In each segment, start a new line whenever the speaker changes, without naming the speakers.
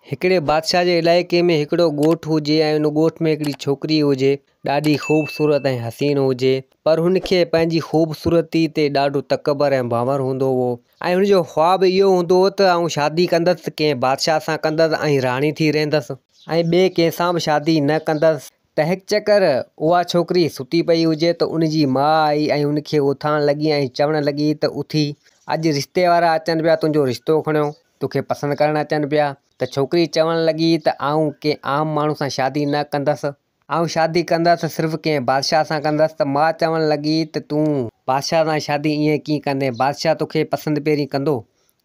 हिकिड़े बादशाह जे इलाइक़े में हिकिड़ो ॻोठु हुजे ऐं उन ॻोठ में हिकिड़ी छोकिरी हुजे। ॾाढी ख़ूबसूरत ऐं हसीन हुजे, पर हुनखे पंहिंजी ख़ूबसूरती ते ॾाढो तकबर ऐं बावर हूंदो हो। ऐं हुनजो ख़्वाबु इहो हूंदो हो त आउं शादी कंदसि, कंहिं बादशाह सां कंदसि ऐं राणी थी रहंदसि ऐं ॿिए कंहिं सां बि शादी न कंदसि। त हिकु चकर उहा छोकिरी सुती पई हुजे त उनजी माउ आई ऐं उनखे उथारण लॻी ऐं चवणु लॻी त उथी, अॼु रिश्ते वारा अचनि पिया, तुंहिंजो रिश्तो खणियो, तोखे पसंदि करणु अचनि पिया। त छोकिरी चवणु लॻी त आउं कंहिं आम माण्हू सां शादी न कंदसि, आउं शादी कंदसि सिर्फ़ु कंहिं बादशाह सां कंदसि। त मां चवणु लॻी त तूं बादशाह सां शादी ईअं कीअं कंदे, बादशाह तोखे पसंदि पहिरीं कंदो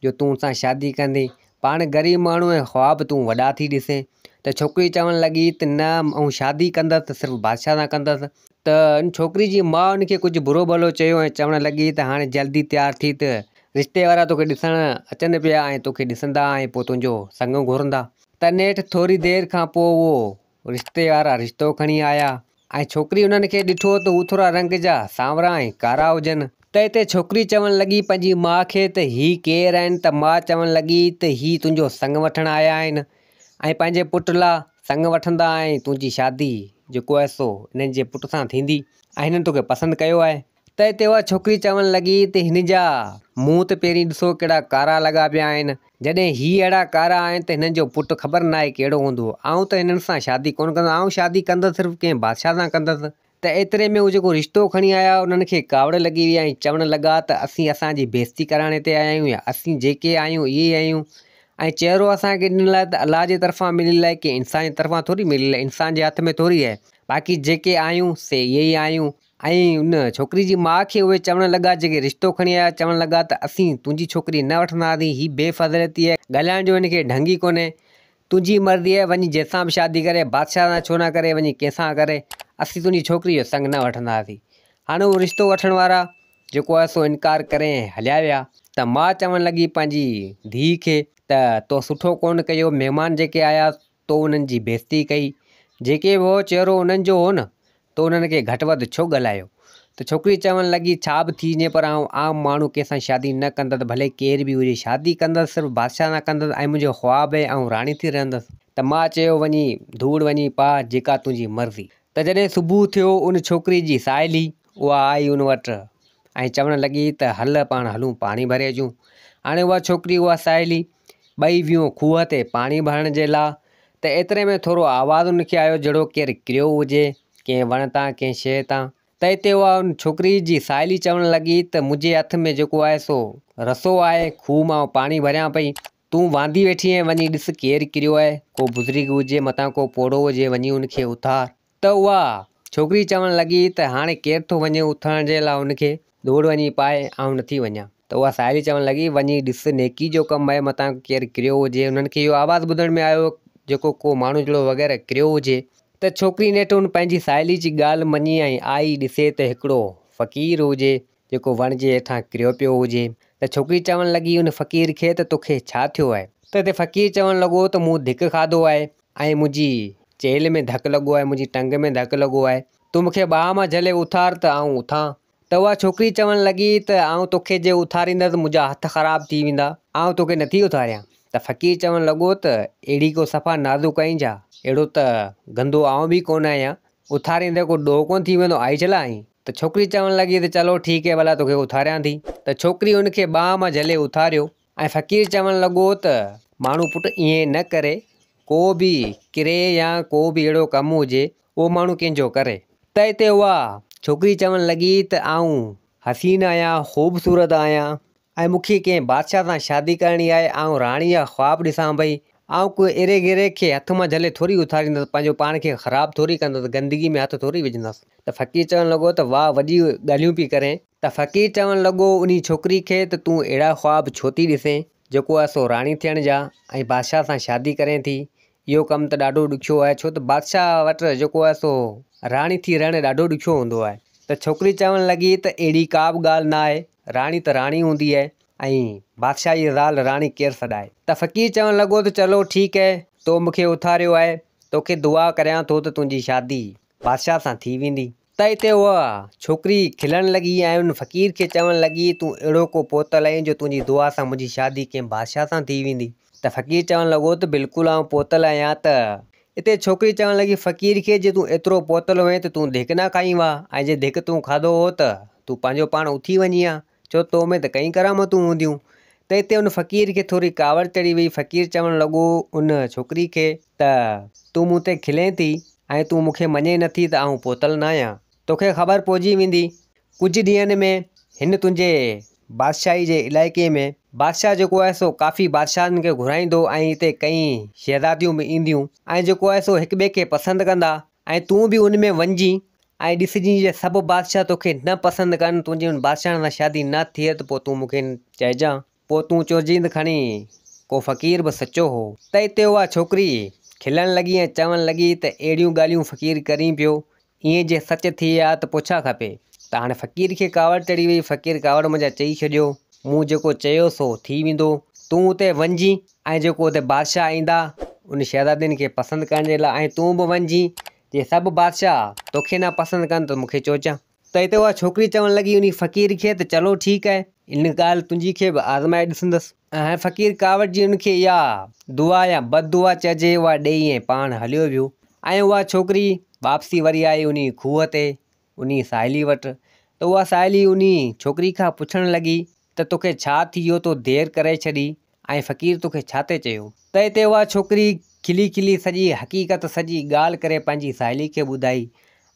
जो तूं सां शादी कंदे, पाण ग़रीब माण्हू ऐं ख़्वाब तूं वॾा थी ॾिसे। त छोकिरी चवणु लॻी त न, आउं शादी कंदसि त सिर्फ़ु बादशाह सां कंदसि। त छोकिरी जी माउ उनखे कुझु बुरो भलो चयो ऐं चवणु लॻी त हाणे जल्दी तयारु थी, त रिश्ते वारा तोखे ॾिसणु अचनि पिया ऐं तोखे ॾिसंदा ऐं पोइ तुंहिंजो संग घुरंदा। त नेठि थोरी देरि खां पोइ उहो रिश्ते वारा रिश्तो खणी आया ऐं छोकिरी उन्हनि खे ॾिठो त हू थोरा रंग जा सांवरा ऐं कारा हुजनि। त हिते छोकिरी चवणु लॻी पंहिंजी माउ खे त हीअ केरु आहिनि? त माउ चवणु लॻी त हीअ तुंहिंजो संग वठणु आया आहिनि ऐं पंहिंजे पुट लाइ संग वठंदा ऐं तुंहिंजी शादी जेको आहे सो हिननि जे पुट सां थींदी ऐं हिननि तोखे पसंदि कयो आहे। त हिते उहा छोकिरी चवणु लॻी त हिन जा मुंहुं त पहिरीं ॾिसो कहिड़ा कारा लॻा पिया आहिनि, जॾहिं हीअ अहिड़ा कारा आहिनि त हिननि जो पुटु ख़बर न आहे कहिड़ो हूंदो। आउं त हिननि सां शादी कोन कंदो, आउं शादी कंदसि सिर्फ़ु कंहिं बादशाह सां कंदसि। त एतिरे में हू जेको रिश्तो खणी आया उन्हनि खे कावड़ लॻी वई ऐं चवणु लॻा त असीं असांजी बेइज़ती कराइण हिते आया आहियूं, या असीं जेके आहियूं इहे ई आहियूं ऐं चहिरो असांखे ॾिनल आहे त अलाह जे तरफ़ां मिलियल आहे, की इंसान जे तरफ़ां थोरी मिलियल आहे, इंसान जे हथ में थोरी आहे, बाक़ी जेके आहियूं से इहे ई आहियूं। ऐं उन छोकिरी जी माउ खे उहे चवणु लॻा, जेके रिश्तो खणी आया, चवणु लॻा त असीं तुंहिंजी छोकिरी न वठंदासीं, हीअ बेफ़ज़लती आहे, ॻाल्हाइण जो हिनखे ढंग ई कोन्हे, तुंहिंजी मर्ज़ी आहे, वञी जंहिंसां बि शादी करे, बादशाह सां छो न करे, वञी कंहिंसां करे, असीं तुंहिंजी छोकिरी जो संग न वठंदासीं। हाणे उहो रिश्तो वठण वारा जेको आहे सो इनकार करे हलिया विया। त माउ चवणु लॻी पंहिंजी धीउ खे त तो सुठो कोन कयो, महिमान जेके आया तो उन्हनि जी बेइज़ती कई, जेके बि हो चहिरो उन्हनि जो हो न, तो उन्हनि खे घटि वधि छो ॻाल्हायो। त छोकिरी चवणु लॻी छा बि थी वञे, पर आउं आम माण्हू कंहिंसां शादी न कंदसि, भले केर बि हुजे, शादी कंदसि सिर्फ़ु बादशाह सां कंदसि ऐं मुंहिंजो ख़्वाबु आहे ऐं राणी थी रहंदसि। त मां चयो वञी धूड़ वञी पा, जेका तुंहिंजी मर्ज़ी। त जॾहिं सुबुह थियो, उन छोकिरी जी साहेली उहा आई उन वटि ऐं चवणु लॻी त हल पाण हलूं पाणी भरे अचूं। हाणे उहा छोकिरी उहा साहेली ॿई वियूं खूह ते पाणी भरण जे लाइ। त एतिरे में थोरो आवाज़ु उनखे आयो जहिड़ो केरु किरियो हुजे कंहिं वण तां, कंहिं शइ तां। त हिते उहा छोकिरी जी साहेली चवणु लॻी त मुंहिंजे हथ में जेको आहे सो रसो आहे, खूह मां पाणी भरियां पई, तूं वांदी वेठी आहीं, वञी ॾिस केरु किरियो आहे, को बुज़ुर्ग हुजे मथां, को पोड़ो हुजे, वञी उनखे उथार। त उहा छोकिरी चवणु लॻी त हाणे केरु थो वञे उथारण जे लाइ उनखे, दौड़ वञी पाए, आउं नथी वञा। त उहा साहेड़ी चवणु लॻी वञी ॾिस, नेकी जो कमु आहे, मथां केरु किरियो हुजे। उन्हनि खे इहो आवाज़ु ॿुधण में आयो जेको को माण्हू जहिड़ो वग़ैरह किरियो हुजे। त छोकिरी नेठि उन पंहिंजी साहेड़ी जी ॻाल्हि मञी ऐं आई ॾिसे त हिकिड़ो फ़क़ीर हुजे जेको वण जे हेठां किरियो पियो हुजे। त छोकिरी चवणु लॻी उन फ़क़ीर खे त तोखे छा थियो आहे? त हिते फ़क़ीर चवणु लॻो त मूं धिक खाधो आहे ऐं मुंहिंजी चेल में धकु लॻो आहे, मुंहिंजी टंग में धकु लॻो आहे, तूं मूंखे ॿाह मां झले उथार त आउं उथां। त उहा छोकिरी चवणु लॻी त आउं तोखे जे उथारींदसि मुंहिंजा हथ ख़राबु थी वेंदा, आउं तोखे नथी उथारियां। त फ़क़ीर चवणु लॻो त अहिड़ी को सफ़ा नाज़ुक आहीं छा? अहिड़ो त गंदो आउं बि कोन आहियां, उथारींदे को ॾोह कोन थी वेंदो, आई छला आहीं? त छोकिरी चवणु लॻी त चलो ठीकु है, भला तोखे उथारियां थी। त छोकिरी उनखे ॿाह मां झले उथारियो ऐं फ़क़ीर चवणु लॻो त माण्हू पुटु ईअं न करे, को बि किरे या को बि अहिड़ो कमु हुजे उहो माण्हू कंहिंजो करे। त हिते उहा छोकिरी चवणु लॻी त आउं हसीन आहियां, ख़ूबसूरत आहियां ऐं मूंखे कंहिं बादशाह सां शादी करणी आहे, आउं राणी जा ख़्वाबु ॾिसां पई, आउं कोई एरे गेरे खे हथ मां झले थोरी उथारींदसि, पंहिंजो पाण खे ख़राबु थोरी कंदसि, गंदगी में हथु थोरी विझंदसि। त फ़क़ीर चवणु लॻो त वाह, वॾी ॻाल्हियूं पई करें। त फ़क़ीर चवणु लॻो उन छोकिरी खे त तूं अहिड़ा ख़्वाब छो थी ॾिसे जेको आहे सो राणी थियण जा ऐं बादशाह सां शादी करें थी? इहो कमु त ॾाढो ॾुखियो आहे, छो त बादशाह वटि जेको आहे सो राणी थी रहणु ॾाढो ॾुखियो हूंदो आहे। त छोकिरी चवणु लॻी त अहिड़ी का बि ॻाल्हि न आहे, राणी त राणी हूंदी आहे ऐं बादशाह जी ज़ाल राणी केरु सॾाए। त फ़क़ीर चवणु लॻो त चलो ठीकु है, तो मूंखे उथारियो आहे, तोखे दुआ करियां थो त तुंहिंजी शादी बादशाह सां थी वेंदी। त हिते उहा छोकिरी खिलणु लॻी ऐं उन फ़क़ीर खे चवणु लॻी तूं अहिड़ो को पोतल आहीं जो तुंहिंजी दुआ सां मुंहिंजी शादी कंहिं बादशाह सां थी वेंदी। त फ़क़ीर चवणु लॻो त बिल्कुलु आउं पहुतल आहियां। त हिते छोकिरी चवणु लॻी फ़क़ीर खे, जे तूं एतिरो पहुतल हुएं त तूं धिक न खाई हुआ, ऐं जे धिक तूं खाधो हो त तूं पंहिंजो पाण उथी वञी हा, छो तो में त कई करामतूं हूंदियूं। त हिते उन फ़क़ीर खे थोरी कावड़ चढ़ी वई। फ़क़ीर चवणु लॻो उन छोकिरी खे त तूं मूं ते खिले थी ऐं तूं मूंखे मञे नथी त आउं पहुतल न आहियां। तोखे ख़बर पइजी वेंदी कुझु ॾींहंनि में हिन तुंहिंजे बादशाही जे इलाइक़े में बादशाह जेको आहे सो काफ़ी बादशाहनि खे घुराईंदो ऐं हिते कई शहज़ादियूं बि ईंदियूं ऐं जेको आहे सो हिक ॿिए खे पसंदि कंदा, ऐं तूं बि उन में वञिजी ऐं ॾिसजी जे सभु बादशाह तोखे न पसंदि कनि, तुंहिंजी उन बादशाह सां शादी न थिए त पोइ तूं मूंखे चइजां। पोइ तूं चइजां त खणी को फ़क़ीर बि सचो हो। त हिते उहा छोकिरी खिलण लॻी ऐं चवणु लॻी त अहिड़ियूं ॻाल्हियूं फ़क़ीर करी पियो, ईअं जे सच थी आहे त पोइ छा खपे। त हाणे फ़क़ीर खे कावड़ चढ़ी वई। फ़क़ीर कावड़ मुंहिंजा चई छॾियो, मूं जेको चयो सो थी वेंदो। तूं उते वञिजी ऐं जेको उते बादशाह ईंदा उन शहज़ादियुनि खे पसंदि करण जे लाइ, ऐं तूं बि वञिजी जे सभु बादशाह तोखे न पसंदि कनि त मूंखे चइजां। त हिते उहा छोकिरी चवणु लॻी उन फ़क़ीर खे त चलो ठीकु आहे, इन ॻाल्हि तुंहिंजी खे बि आज़माए ॾिसंदसि। ऐं फ़क़ीर कावड़ जी उनखे इहा दुआ या बददुआ चइजे उहा ॾेई ऐं पाण हलियो वियो। ऐं उहा छोकिरी वापसी वरी आई उन खूह ते उन साहेली वटि। त उहा साहेली उन छोकिरी खां पुछणु लॻी त तोखे छा थी वियो, तो देरि करे छॾी ऐं फ़क़ीर तोखे छा ते चयो। त हिते उहा छोकिरी खिली खिली सॼी हक़ीक़त सॼी ॻाल्हि करे पंहिंजी साहेली खे ॿुधाई।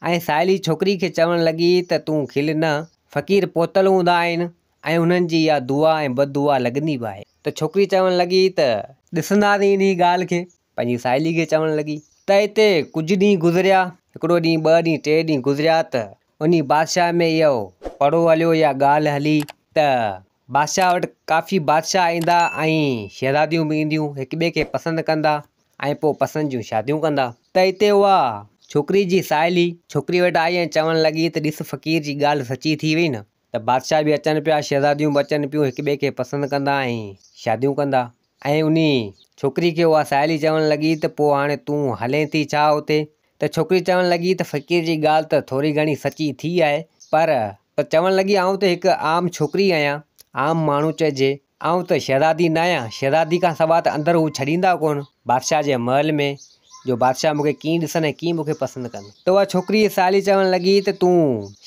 ऐं साहेली छोकिरी खे चवणु लॻी त तूं खिल न, फ़क़ीर पहुतल हूंदा आहिनि ऐं हुननि जी इहा दुआ ऐं बददुआ लॻंदी बि आहे। त छोकिरी चवणु लॻी त ॾिसंदासीं इन ॻाल्हि खे, पंहिंजी साहेली खे चवणु लॻी। त हिते कुझु ॾींहं गुज़रिया, हिकिड़ो ॾींहुं, ॿ ॾींहं, टे ॾींहं गुज़रिया त उन बादशाह में इहो पड़ो हलियो या ॻाल्हि हली त बादशाह वटि काफ़ी बादशाह ईंदा ऐं शहज़ादियूं बि ईंदियूं, हिक ॿिए खे पसंदि कंदा ऐं पोइ पसंदि जूं शादियूं कंदा। त हिते उहा छोकिरी जी साहेली छोकिरी वटि आई ऐं चवणु लॻी त ॾिस फ़क़ीर जी ॻाल्हि सची थी वई न, त बादशाह बि अचनि पिया, शहज़ादियूं बि अचनि पियूं, हिक ॿिए खे पसंदि कंदा ऐं शादियूं कंदा। ऐं उन छोकिरी खे उहा साहेली चवणु लॻी त पोइ हाणे तूं हले थी छा उते। त छोकिरी चवणु लॻी त फ़क़ीर जी ॻाल्हि त थोरी घणी सची थी आहे, पर चवणु लॻी आउं त हिकु आम छोकिरी आहियां, आम माण्हू चइजे, आउं त शहज़ादी न आहियां। शहज़ादी खां सवाइ त अंदरि हू छॾींदा कोन बादशाह जे महल में, जो बादशाह मूंखे कीअं ॾिसनि ऐं कीअं मूंखे पसंदि कनि। त उहा छोकिरी जी साहेली चवणु लॻी त तूं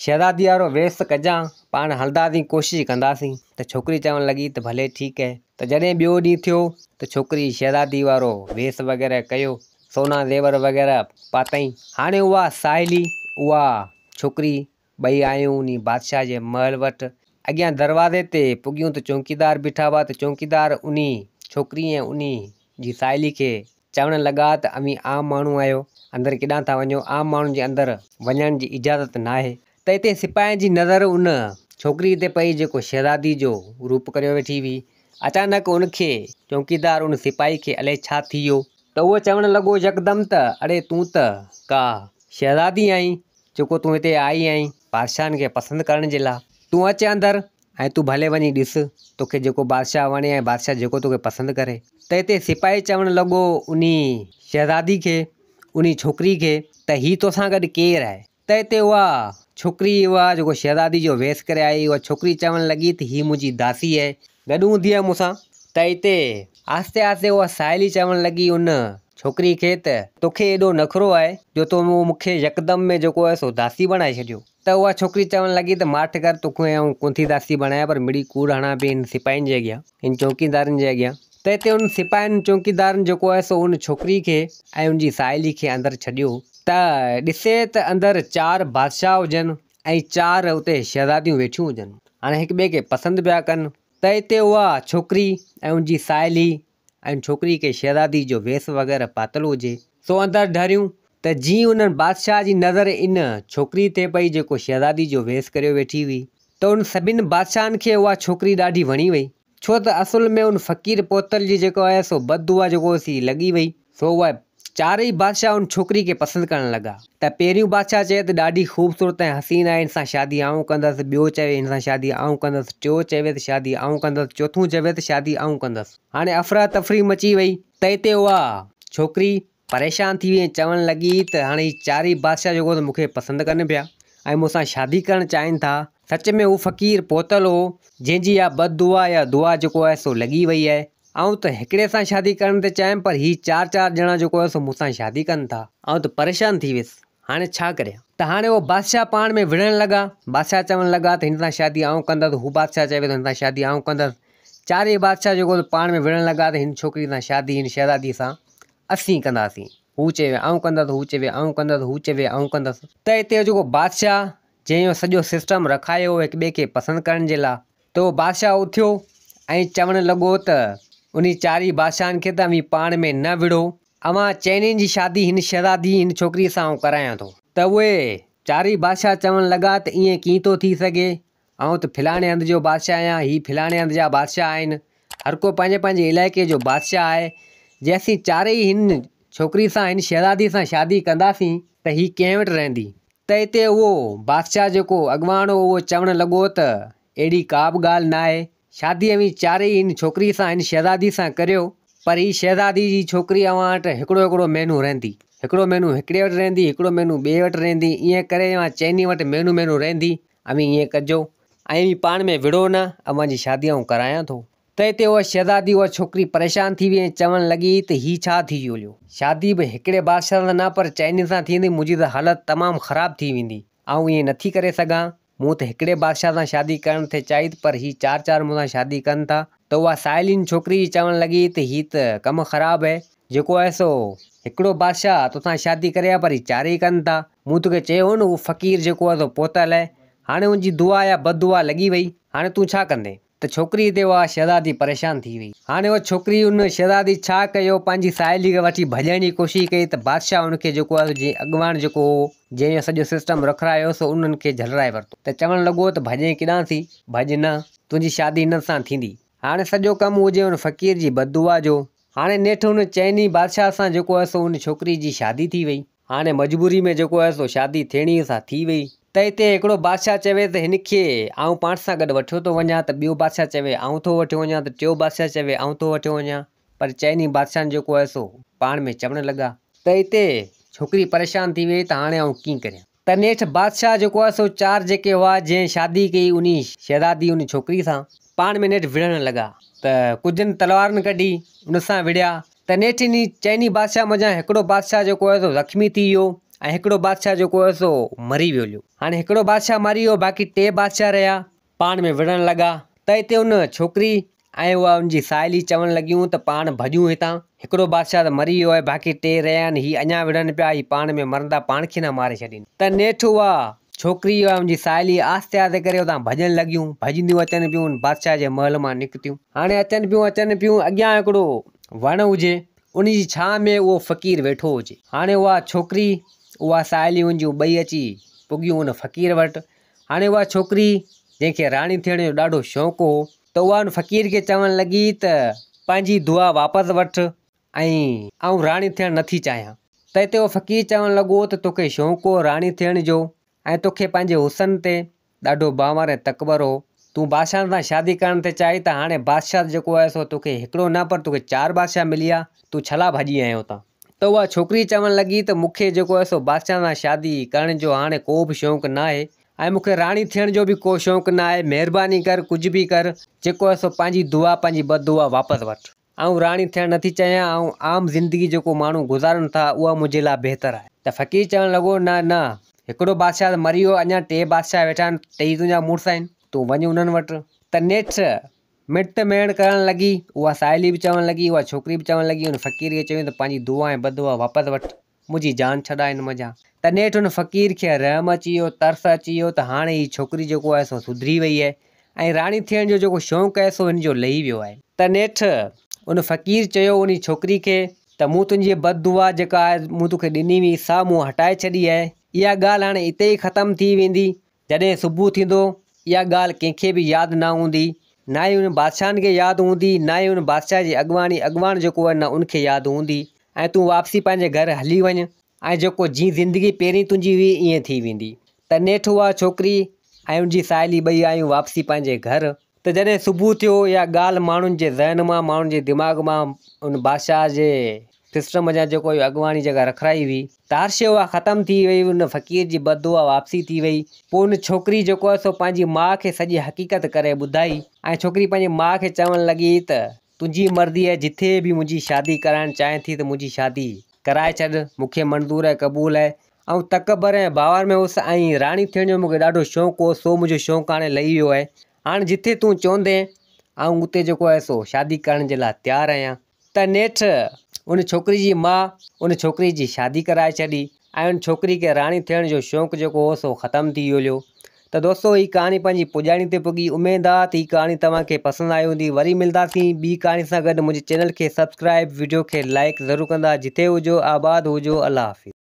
शहज़ादी वारो वेस कजां, पाण हलंदासीं, कोशिशि कंदासीं। त छोकिरी चवणु लॻी त भले ठीकु आहे। त जॾहिं ॿियो ॾींहुं थियो त छोकिरी शहज़ादी वारो वेस वग़ैरह कयो, सोना ज़ेवर वग़ैरह पातईं। हाणे उहा साहेली उहा छोकिरी ॿई आयूं उन बादशाह जे महल वटि। अॻियां दरवाज़े ते पुॻियूं त चौकीदार बीठा हुआ। त चौकीदार उन छोकिरी ऐं उन जी साहेली खे चवणु लॻा त अवी आम माण्हू आहियो, अंदरि केॾांहुं था वञो, आम माण्हुनि जे अंदरि वञण जी इजाज़त न आहे। त हिते सिपाहियुनि जी नज़र उन छोकिरी ते पई जेको शहज़ादी जो रूप करे वेठी हुई। अचानक उनखे चौकीदार उन सिपाही खे अलाए छा थी वियो, त उहो चवणु लॻो यकदमि त अड़े तूं त का शहज़ादी आहीं, जेको तूं हिते आई आहीं बादशाहनि खे पसंदि करण जे लाइ। तूं अचु अंदरि ऐं तूं भले वञी ॾिस तोखे जेको बादशाह वणे ऐं बादशाह जेको तोखे पसंदि करे। त हिते सिपाही चवणु लॻो उन शहज़ादी खे, उन छोकिरी खे, त हीउ तोसां गॾु केरु आहे। त हिते उहा छोकिरी, उहा जेको शहज़ादी जो वेस करे आई, उहा छोकिरी चवणु लॻी त हीअ मुंहिंजी दासी आहे, गॾु हूंदी आहे मूंसां। त हिते आहिस्ते आहिस्ते उहा साहेली चवणु लॻी उन छोकिरी खे त तोखे एॾो नख़रो आहे जो तो मूंखे यकदमि में जेको आहे सो दासी बणाए छॾियो। त उहा छोकिरी चवणु लॻी त माठ कर, तोखे आउं कोन थी दासी बणायां, पर मिड़ी कूड़ हणां पई इन सिपाहियुनि जे अॻियां, इन चौकीदारनि जे अॻियां। त हिते उन सिपाहियुनि चौकीदारनि जेको आहे सो उन छोकिरी खे ऐं उनजी साहेली खे अंदरि छॾियो। त ॾिसे त अंदरि 4 बादशाह हुजनि ऐं 4 उते शहज़ादियूं वेठियूं हुजनि, हाणे हिक ॿिए खे पसंदि पिया कनि। त हिते उहा छोकिरी ऐं उनजी साहेली ऐं छोकिरी खे शहज़ादी जो वेस वग़ैरह पातल हुजे सो अंदरि धरियूं। त जीअं उन्हनि बादशाह जी नज़र इन छोकिरी ते पई जेको शहज़ादी जो वेस करे वेठी हुई, त उन सभिनि बादशाहनि खे उहा छोकिरी ॾाढी वणी वई, छो त असुल में उन फ़क़ीर पोतल जी जेको आहे सो बददुआ जेको सी लॻी वई। सो उहा 4 ई बादशाह उन छोकिरी खे पसंदि करणु लॻा। त पहिरियों बादशाह चए त ॾाढी ख़ूबसूरत ऐं हसीन आहे, हिन सां शादी आउं कंदसि। ॿियो चए हिन सां शादी आउं कंदसि। टियों चवे त शादी आउं कंदसि। चोथों चवे त शादी आउं कंदसि। हाणे अफ़रा तफ़री मची वई। त हिते उहा छोकिरी परेशान थी वई ऐं चवणु लॻी त हाणे 4 ई बादशाह जेको त मूंखे पसंदि कनि पिया ऐं मूंसां शादी करणु चाहिनि था। सच में हू फ़क़ीर पोतल हो जंहिंजी इहा बददुआ या दुआ जेको आहे सो लॻी वई आहे। आउं त हिकिड़े सां शादी करण ते चाहियमि पर ही 4-4 ॼणा जेको आहे सो मूंसां शादी कनि था। आउं त परेशान थी वियुसि, हाणे छा करियां? त हाणे उहो बादशाह पाण में विढ़ण लॻा। बादशाह चवण लॻा त हिन सां शादी आउं कंदसि, हू बादशाह चवे त हिन सां शादी आउं कंदसि। चारई बादशाह जेको पाण में विढ़ण लॻा त हिन छोकिरी सां शादी, हिन शहज़ादी सां असीं कंदासीं। हू चवे आउं कंदसि, हू चवे आउं कंदसि, हू चवे आउं कंदसि। त हिते जेको बादशाह जंहिं सॼो सिस्टम रखायो हिक ॿिए खे पसंदि करण जे लाइ, त उहो बादशाह उथियो ऐं चवणु लॻो त उन चारई बादशाहनि खे त अवी पाण में न विढ़ो, अवां चइनिनि जी शादी हिन शहज़ादी हिन छोकिरीअ सां आउं करायां थो। त उहे चारई बादशाह चवणु लॻा त ईअं कीअं थो थी सघे? आउं त फिलाणे हंधि जो बादशाह आहियां, ही फिलाणे हंधि जा बादशाह आहिनि। हर को पंहिंजे पंहिंजे इलाइक़े जो बादशाह आहे। जे असीं चारई हिन छोकिरी सां हिन शहज़ादी सां शादी कंदासीं त ही कंहिं वटि रहंदी? त हिते उहो बादशाह जेको अॻवान हो उहो चवणु लॻो त अहिड़ी का बि ॻाल्हि न आहे। शादी अवी चारई हिन छोकिरी सां हिन शहज़ादी सां करियो, पर ही शहज़ादी जी छोकिरी अव्हां वटि हिकिड़ो महीनो रहंदी, हिकिड़ो महीनो हिकिड़े वटि रहंदी, हिकिड़ो महीनो ॿिए वटि रहंदी। ईअं करे अव्हां चइनी वटि महीनो रहंदी। अवी ईअं कजो ऐं पाण में विढ़ो न, अव्हां जी शादी आउं करायां थो। त हिते उहा शहज़ादी उहा छोकिरी परेशान थी वई ऐं चवणु लॻी त ही छा थी वियो? शादी बि हिकिड़े बादशाह सां न पर चइनी सां थींदी, मुंहिंजी त हालत तमामु ख़राबु थी वेंदी। आउं ईअं नथी करे सघां। मूं त हिकिड़े बादशाह सां शादी करण ते चाही पर ही 4-4 मूंसां शादी कनि था। त उहा साहेलियुनि छोकिरी चवणु लॻी त ही त कमु ख़राबु आहे, जेको आहे सो हिकिड़ो बादशाह तोसां शादी करे पर ही चारई कनि था। मूं तोखे चयो हो न उहो फ़क़ीर जेको आहे सो पोतल आहे, हाणे उनजी दुआ या बददुआ लॻी वई, हाणे तूं छा कंदे? त छोकिरी हिते उहा शहज़ादी परेशान थी वई। हाणे उहा छोकिरी उन शहज़ादी छा कयो, पंहिंजी साहेली खे वठी भॼण जी कोशिशि कई त बादशाह उनखे जेको आहे जीअं अॻवान जेको हो जंहिं सॼो सिस्टम रखायो सो उन्हनि खे झलराए वरितो। त चवणु लॻो त भॼे किॾां थी? भॼ न, तुंहिंजी शादी हिन सां थींदी। हाणे सॼो कमु हुजे उन फ़क़ीर जी बददुआ जो। हाणे नेठि हुन चइनी बादशाह सां जेको आहे सो उन छोकिरी जी शादी थी वई। हाणे मजबूरी में जेको आहे सो शादी थियणी सां थी वई। त हिते हिकिड़ो बादशाह चवे त हिन खे आउं पाण सां गॾु वठियो थो वञा, त ॿियो बादशाह चवे आउं थो वठी वञा, त टियों बादशाह चवे आउं थो वठी वञा। पर चइनी बादशाहनि जेको आहे सो पाण में चवणु लॻा। त हिते छोकिरी परेशान थी वई त हाणे आउं कीअं करियां? त नेठि बादशाह जेको आहे सो 4 जेके हुआ जंहिं शादी कई उन शहज़ादी उन छोकिरी सां पाण में नेठि विढ़ण लॻा। त कुझनि तलवारनि कढी उन सां विढ़िया। त नेठि नी चइनी बादशाह मञा हिकिड़ो बादशाह जेको आहे सो ज़ख़्मी थी वियो ऐं हिकिड़ो बादशाह जेको आहे सो मरी वियो। हाणे हिकिड़ो बादशाह मरी वियो, बाक़ी 3 बादशाह रहिया, पाण में विढ़ण लॻा। त हिते उन छोकिरी ऐं उहा उनजी साहेली चवणु लॻियूं त पाण भॼूं हितां, हिकिड़ो बादशाह त मरी वियो आहे, बाक़ी 3 रहिया आहिनि, ही अञा विढ़नि पिया, ही पाण में मरंदा, पाण खे न मारे छॾीनि। त नेठि उहा छोकिरी उहा मुंहिंजी साहेली आस्ते आस्ते करे उतां भॼणु लॻियूं, भॼंदियूं अचनि पियूं बादशाह जे महल मां निकितियूं। हाणे अचनि पियूं अॻियां हिकिड़ो वणु हुजे, उनजी छांव में उहो फ़क़ीर वेठो हुजे। हाणे उहा छोकिरी उहा साहेलियूं जूं ॿई अची पुॻियूं उन फ़क़ीर वटि। हाणे उहा छोकिरी जंहिंखे राणी थियण जो ॾाढो शौक़ु हो, त उहा उन फ़क़ीर खे चवणु लॻी त पंहिंजी दुआ वापसि वठि ऐं आउं राणी थियणु नथी चाहियां। त हिते उहो फ़क़ीर चवणु लॻो त तोखे शौक़ु हो राणी थियण जो ऐं तोखे पंहिंजे हुसन ते ॾाढो बांवर ऐं तकबर हो, तूं बादशाह सां शादी करण ते चाही, त हाणे बादशाह जेको आहे सो तोखे हिकिड़ो न पर तोखे 4 बादशाह मिली विया, तूं छला भॼी आयो हुतां। त उहा छोकिरी चवणु लॻी त मूंखे जेको आहे सो बादशाह सां शादी करण जो हाणे को बि शौक़ु न आहे ऐं मूंखे राणी थियण जो बि को शौक़ु न आहे। महिरबानी कर, कुझु बि कर, जेको आहे सो पंहिंजी दुआ पंहिंजी बददुआ वापसि वठि। आउं राणी थियणु नथी चाहियां, ऐं आम ज़िंदगी जेको माण्हू गुज़ारनि था उहा मुंहिंजे लाइ बहितरु आहे। त फ़क़ीर चवणु लॻो न, हिकिड़ो बादशाह त मरी वियो, अञा 3 बादशाह वेठा आहिनि, 3 तुंहिंजा मुड़ुस आहिनि, तूं वञ उन्हनि वटि। त नेठि मिट मेड़ करणु लॻी, उहा साहेली बि चवणु लॻी, उहा छोकिरी बि चवणु लॻी उन फ़क़ीर खे चयूं त पंहिंजी दुआ ऐं बददुआ वापसि वठि, मुंहिंजी जान छॾा हिन मज़ा। त नेठि उन फ़क़ीर खे रहम अची वियो, तरस अची वियो त हाणे ही छोकिरी जेको आहे सो सुधरी वई आहे ऐं राणी थियण जो जेको शौक़ु आहे सो हिन जो लही वियो आहे। त नेठि उन फ़क़ीर चयो उन छोकिरी खे त मूं तुंहिंजी बददुआ जेका आहे मूं तोखे ॾिनी हुई सा मूं हटाए छॾी आहे, इहा ॻाल्हि हाणे हिते ई ख़तमु थी वेंदी। जॾहिं सुबुह थींदो इहा ॻाल्हि कंहिंखे बि यादि न हूंदी, न ई उन बादशाहनि खे यादि हूंदी, न ई उन बादशाह जी अॻवान जेको आहे न उनखे यादि हूंदी, ऐं तूं वापसी पंहिंजे घर हली वञ ऐं जेको जीअं ज़िंदगी पहिरीं तुंहिंजी हुई ईअं थी वेंदी। त नेठि उहा छोकिरी ऐं उनजी साहेली ॿई आयूं वापसी पंहिंजे घर। त जॾहिं सुबुह थियो इहा ॻाल्हि माण्हुनि जे ज़हन मां, माण्हुनि जे दिमाग़ मां, उन बादशाह जे सिस्टम जा जेको अॻवानी जॻह रखाई हुई, त हर शइ उहा ख़तमु थी वई। उन फ़क़ीर जी बददुआ वापसी थी वई। पोइ उन छोकिरी जेको आहे सो पंहिंजी माउ खे सॼी हक़ीक़त करे ॿुधाई ऐं छोकिरी पंहिंजी माउ खे चवणु लॻी त तुंहिंजी मर्ज़ी आहे, जिथे बि मुंहिंजी शादी कराइणु चाहे थी त मुंहिंजी शादी कराए छॾ, मूंखे मंज़ूरु आहे, क़बूल आहे। ऐं तकबर ऐं बावर में हुअसि ऐं राणी थियण जो मूंखे ॾाढो शौक़ु हो, सो मुंहिंजो शौक़ु हाणे लही वियो आहे। हाणे जिथे तूं चवंदे ऐं उते जेको आहे सो शादी करण जे लाइ तयारु आहियां। त नेठि उन छोकिरी जी माउ उन छोकिरी जी शादी कराए छॾी ऐं उन छोकिरी खे राणी थियण जो शौक़ु जेको हो सो ख़तमु थी वियो। त दोस्तो हीअ कहाणी पंहिंजी पुॼाणी ते पुॻी। उमेद आहे त हीअ कहाणी तव्हांखे पसंदि आई हूंदी। वरी मिलंदासीं ॿी कहाणी सां गॾु। मुंहिंजे चैनल खे सब्सक्राइब, वीडियो खे लाइक ज़रूरु कंदा। जिथे हुजो आबाद हुजो। अल्लाह हाफ़िज़।